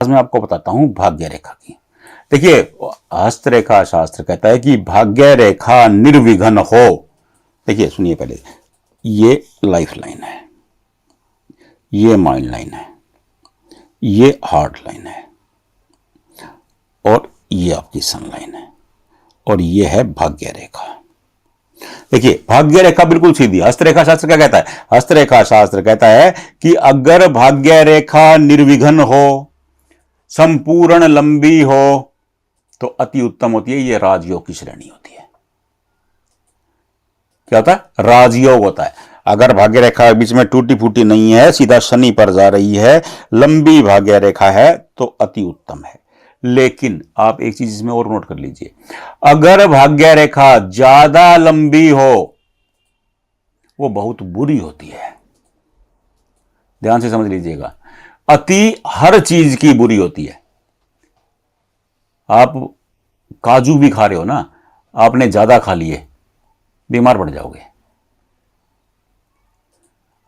आज मैं आपको बताता हूं भाग्य रेखा की। देखिए, हस्तरेखा शास्त्र कहता है कि भाग्य रेखा निर्विघ्न हो। देखिए, सुनिए पहले, ये लाइफ लाइन है, ये माइंड लाइन है, ये हार्ट लाइन है, और ये आपकी सन लाइन है, और ये है भाग्य रेखा। देखिए, भाग्य रेखा बिल्कुल सीधी। हस्तरेखा शास्त्र क्या कहता है? हस्तरेखा शास्त्र कहता है कि अगर भाग्य रेखा निर्विघ्न हो, संपूर्ण लंबी हो, तो अति उत्तम होती है। ये राजयोग की श्रेणी होती है। क्या होता है? राजयोग होता है। अगर भाग्य रेखा बीच में टूटी फूटी नहीं है, सीधा शनि पर जा रही है, लंबी भाग्य रेखा है, तो अति उत्तम है। लेकिन आप एक चीज इसमें और नोट कर लीजिए, अगर भाग्य रेखा ज्यादा लंबी हो, वो बहुत बुरी होती है। ध्यान से समझ लीजिएगा, अति हर चीज की बुरी होती है। आप काजू भी खा रहे हो ना, आपने ज्यादा खा लिए, बीमार पड़ जाओगे।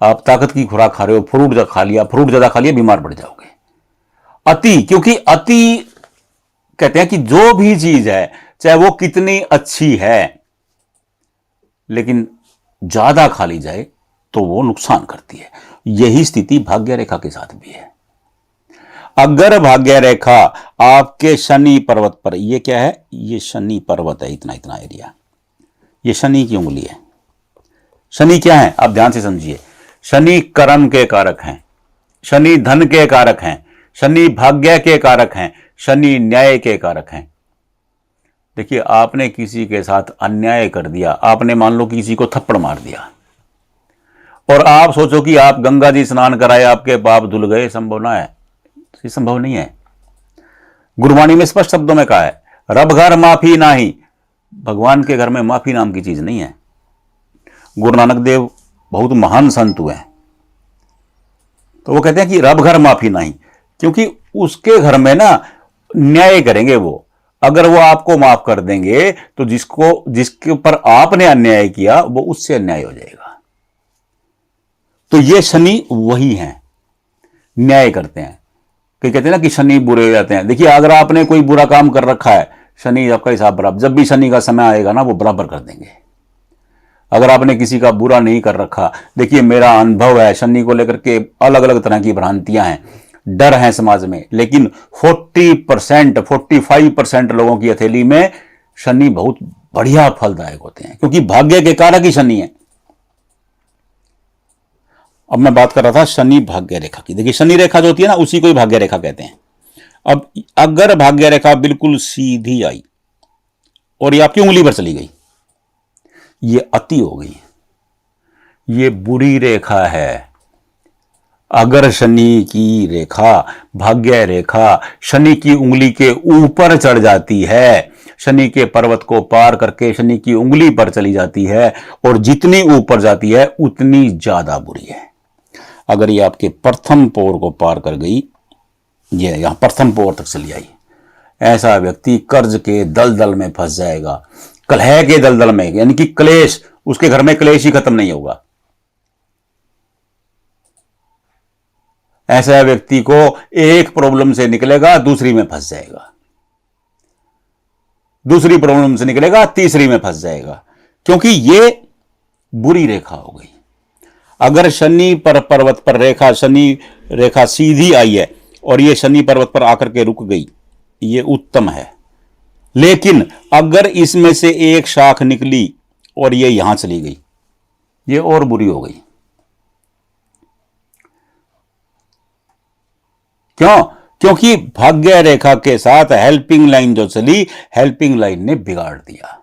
आप ताकत की खुराक खा रहे हो, फ्रूट खा लिया, फ्रूट ज्यादा खा लिया, बीमार पड़ जाओगे। अति, क्योंकि अति कहते हैं कि जो भी चीज है, चाहे वो कितनी अच्छी है, लेकिन ज्यादा खा ली जाए तो वो नुकसान करती है। यही स्थिति भाग्य रेखा के साथ भी है। अगर भाग्य रेखा आपके शनि पर्वत पर, ये क्या है? ये शनि पर्वत है, इतना इतना एरिया, ये शनि की उंगली है। शनि क्या है? आप ध्यान से समझिए। शनि कर्म के कारक हैं, शनि धन के कारक हैं, शनि भाग्य के कारक हैं, शनि न्याय के कारक हैं। देखिए, आपने किसी के साथ अन्याय कर दिया, आपने मान लो किसी को थप्पड़ मार दिया, और आप सोचो कि आप गंगा जी स्नान कराए, आपके पाप धुल गए, संभव ना है, ये संभव नहीं है। गुरबाणी में स्पष्ट शब्दों में कहा है, रब घर माफी नाही। भगवान के घर में माफी नाम की चीज नहीं है। गुरु नानक देव बहुत महान संत हुए हैं, तो वो कहते हैं कि रब घर माफी नहीं, क्योंकि उसके घर में ना न्याय करेंगे वो। अगर वो आपको माफ कर देंगे तो जिसके ऊपर आपने अन्याय किया, वो उससे अन्याय हो जाएगा। तो ये शनि वही है, न्याय करते हैं। कई कहते हैं ना कि शनि बुरे हो जाते हैं। देखिए, अगर आपने कोई बुरा काम कर रखा है, शनि आपका हिसाब बराबर, जब भी शनि का समय आएगा ना, वो बराबर कर देंगे। अगर आपने किसी का बुरा नहीं कर रखा, देखिए मेरा अनुभव है, शनि को लेकर के अलग अलग तरह की भ्रांतियां हैं, डर है समाज में, लेकिन 40% 45% लोगों की हथेली में शनि बहुत बढ़िया फलदायक होते हैं, क्योंकि भाग्य के कारक ही शनि है। अब मैं बात कर रहा था शनि भाग्य रेखा की। देखिए, शनि रेखा जो होती है ना, उसी को ही भाग्य रेखा कहते हैं। अब अगर भाग्य रेखा बिल्कुल सीधी आई और ये आपकी उंगली पर चली गई, ये अति हो गई, ये बुरी रेखा है। अगर शनि की रेखा, भाग्य रेखा शनि की उंगली के ऊपर चढ़ जाती है, शनि के पर्वत को पार करके शनि की उंगली पर चली जाती है, और जितनी ऊपर जाती है उतनी ज्यादा बुरी है। अगर ये आपके प्रथम पोर को पार कर गई, ये यहां प्रथम पोर तक चली आई, ऐसा व्यक्ति कर्ज के दलदल में फंस जाएगा, कलह के दलदल में, यानी कि क्लेश, उसके घर में क्लेश ही खत्म नहीं होगा। ऐसा व्यक्ति को एक प्रॉब्लम से निकलेगा, दूसरी में फंस जाएगा, दूसरी प्रॉब्लम से निकलेगा, तीसरी में फंस जाएगा, क्योंकि ये बुरी रेखा हो गई। अगर शनि पर पर्वत पर रेखा, शनि रेखा सीधी आई है और ये शनि पर्वत पर आकर के रुक गई, ये उत्तम है। लेकिन अगर इसमें से एक शाख निकली और ये यहां चली गई, ये और बुरी हो गई। क्यों? क्योंकि भाग्य रेखा के साथ हेल्पिंग लाइन जो चली, हेल्पिंग लाइन ने बिगाड़ दिया।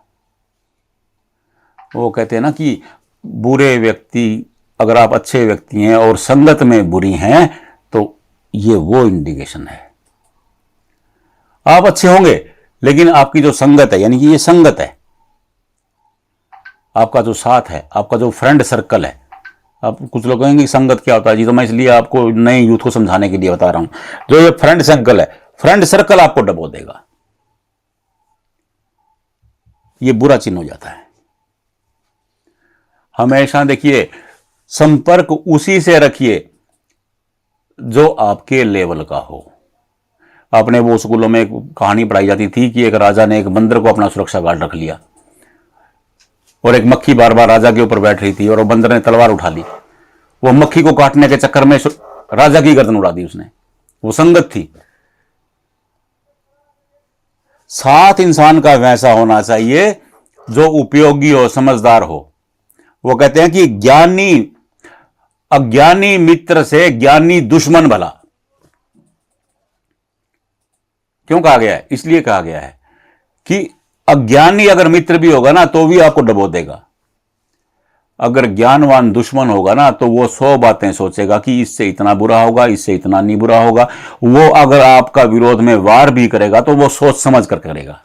वो कहते हैं ना कि बुरे व्यक्ति, अगर आप अच्छे व्यक्ति हैं और संगत में बुरी हैं, तो ये वो इंडिकेशन है। आप अच्छे होंगे, लेकिन आपकी जो संगत है, यानी कि ये संगत है, आपका जो साथ है, आपका जो फ्रेंड सर्कल है। आप कुछ लोग कहेंगे संगत क्या होता है जी, तो मैं इसलिए आपको नए यूथ को समझाने के लिए बता रहा हूं। जो ये फ्रेंड सर्कल है, फ्रेंड सर्कल आपको डबो देगा, ये बुरा चिन्ह हो जाता है। हमेशा देखिए, संपर्क उसी से रखिए जो आपके लेवल का हो। अपने वो स्कूलों में एक कहानी पढ़ाई जाती थी कि एक राजा ने एक बंदर को अपना सुरक्षा गार्ड रख लिया, और एक मक्खी बार बार राजा के ऊपर बैठ रही थी, और वो बंदर ने तलवार उठा ली। वो मक्खी को काटने के चक्कर में राजा की गर्दन उड़ा दी उसने। वो संगत थी। साथ इंसान का वैसा होना चाहिए जो उपयोगी हो, समझदार हो। वो कहते हैं कि ज्ञानी अज्ञानी मित्र से ज्ञानी दुश्मन भला। क्यों कहा गया है? इसलिए कहा गया है कि अज्ञानी अगर मित्र भी होगा ना तो भी आपको डबो देगा। अगर ज्ञानवान दुश्मन होगा ना तो वो 100 बातें सोचेगा कि इससे इतना बुरा होगा, इससे इतना नहीं बुरा होगा। वो अगर आपका विरोध में वार भी करेगा तो वो सोच समझ कर करेगा।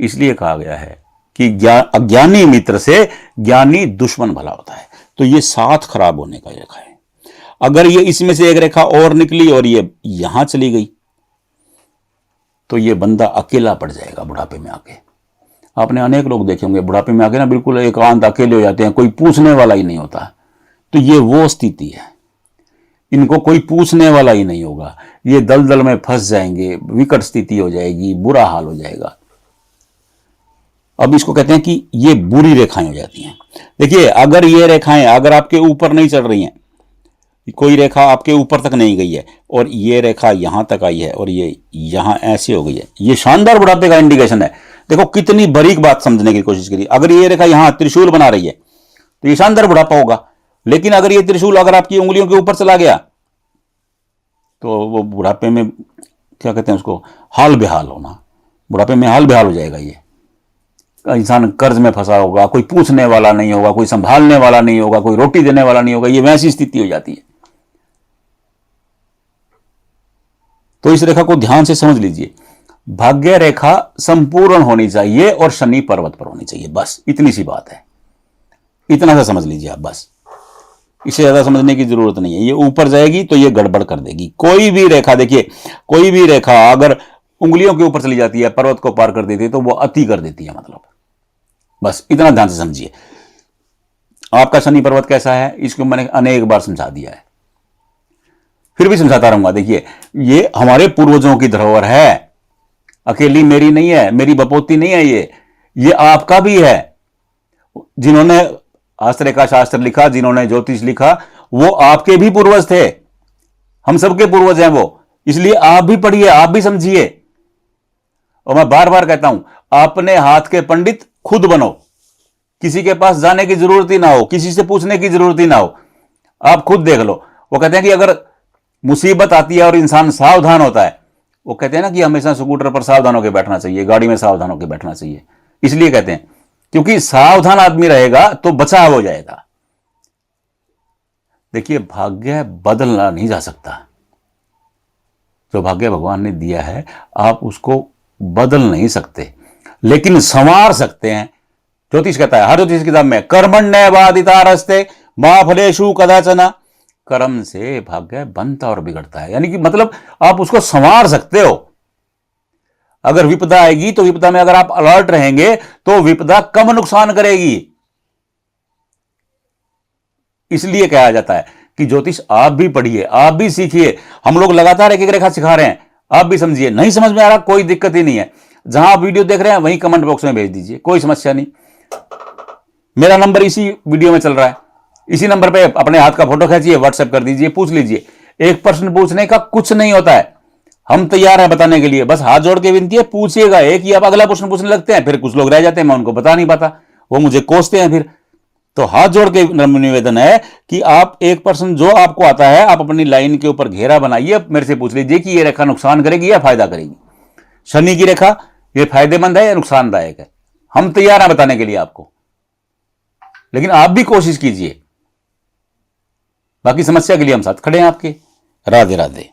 इसलिए कहा गया है कि अज्ञानी मित्र से ज्ञानी दुश्मन भला होता है। तो ये साथ खराब होने का रेखा है। अगर ये इसमें से एक रेखा और निकली और ये यहां चली गई तो ये बंदा अकेला पड़ जाएगा बुढ़ापे में आके। आपने अनेक लोग देखे होंगे बुढ़ापे में आके ना बिल्कुल एकांत अकेले हो जाते हैं, कोई पूछने वाला ही नहीं होता। तो ये वो स्थिति है, इनको कोई पूछने वाला ही नहीं होगा। ये दलदल में फंस जाएंगे, विकट स्थिति हो जाएगी, बुरा हाल हो जाएगा। अब इसको कहते हैं कि ये बुरी रेखाएं हो जाती हैं। देखिए, अगर ये रेखाएं अगर आपके ऊपर नहीं चढ़ रही हैं, कोई रेखा आपके ऊपर तक नहीं गई है और ये रेखा यहां तक आई है और ये यहां ऐसे हो गई है, ये शानदार बुढ़ापे का इंडिकेशन है। देखो कितनी बारीक बात समझने की कोशिश करिए। अगर ये रेखा यहां त्रिशूल बना रही है तो ये शानदार बुढ़ापा होगा। लेकिन अगर ये त्रिशूल अगर आपकी उंगलियों के ऊपर चला गया तो वो बुढ़ापे में क्या कहते हैं उसको, हाल बेहाल होना। बुढ़ापे में हाल बेहाल हो जाएगा। ये इंसान कर्ज में फंसा होगा, कोई पूछने वाला नहीं होगा, कोई संभालने वाला नहीं होगा, कोई रोटी देने वाला नहीं होगा। ये वैसी स्थिति हो जाती है। तो इस रेखा को ध्यान से समझ लीजिए। भाग्य रेखा संपूर्ण होनी चाहिए और शनि पर्वत पर होनी चाहिए, बस इतनी सी बात है। इतना सा समझ लीजिए आप, बस इससे ज्यादा समझने की जरूरत नहीं है। ये ऊपर जाएगी तो ये गड़बड़ कर देगी। कोई भी रेखा देखिए, कोई भी रेखा अगर उंगलियों के ऊपर चली जाती है, पर्वत को पार कर देती है, तो वो अति कर देती है। मतलब बस इतना ध्यान से समझिए। आपका शनि पर्वत कैसा है इसको मैंने अनेक बार समझा दिया है, फिर भी समझाता रहूंगा। देखिए, ये हमारे पूर्वजों की धरोहर है, अकेली मेरी नहीं है, मेरी बपोती नहीं है। ये आपका भी है। जिन्होंने हस्तरेखा शास्त्र लिखा, जिन्होंने ज्योतिष लिखा, वो आपके भी पूर्वज थे। हम सबके पूर्वज हैं वो। इसलिए आप भी पढ़िए, आप भी समझिए। और मैं बार बार कहता हूं, अपने हाथ के पंडित खुद बनो। किसी के पास जाने की जरूरत ही ना हो, किसी से पूछने की जरूरत ही ना हो, आप खुद देख लो। वो कहते हैं कि अगर मुसीबत आती है और इंसान सावधान होता है, वो कहते हैं ना कि हमेशा स्कूटर पर सावधान होकर बैठना चाहिए, गाड़ी में सावधान होकर बैठना चाहिए। इसलिए कहते हैं क्योंकि सावधान आदमी रहेगा तो बचाव हो जाएगा। देखिए, भाग्य बदलना नहीं जा सकता। जो भाग्य भगवान ने दिया है आप उसको बदल नहीं सकते, लेकिन संवार सकते हैं। ज्योतिष कहता है हर ज्योतिष किताब में, कर्मण्य बाधिता रस्ते मां फलेषु कदाचन। कर्म से भाग्य बनता और बिगड़ता है। यानी कि मतलब आप उसको संवार सकते हो। अगर विपदा आएगी तो विपदा में अगर आप अलर्ट रहेंगे तो विपदा कम नुकसान करेगी। इसलिए कहा जाता है कि ज्योतिष आप भी पढ़िए, आप भी सीखिए। हम लोग लगातार एक एक रेखा सिखा रहे हैं, आप भी समझिए। नहीं समझ में आ रहा, कोई दिक्कत ही नहीं है। जहां आप वीडियो देख रहे हैं वहीं कमेंट बॉक्स में भेज दीजिए, कोई समस्या नहीं। मेरा नंबर इसी वीडियो में चल रहा है, इसी नंबर पे अपने हाथ का फोटो खींचिए, व्हाट्सएप कर दीजिए, पूछ लीजिए। एक प्रश्न पूछने का कुछ नहीं होता है, हम तैयार हैं बताने के लिए। बस हाथ जोड़ के विनती है, पूछिएगा। एक ही आप अगला प्रश्न पूछने लगते हैं, फिर कुछ लोग रह जाते हैं, मैं उनको बता नहीं पाता, वो मुझे कोसते हैं फिर। तो हाथ जोड़ के निवेदन है कि आप एक प्रश्न जो आपको आता है, आप अपनी लाइन के ऊपर घेरा बनाइए, मेरे से पूछ लीजिए कि ये रेखा नुकसान करेगी या फायदा करेगी। शनि की रेखा ये फायदेमंद है या नुकसानदायक है, हम तैयार हैं बताने के लिए आपको। लेकिन आप भी कोशिश कीजिए। बाकी समस्या के लिए हम साथ खड़े हैं आपके। राधे राधे।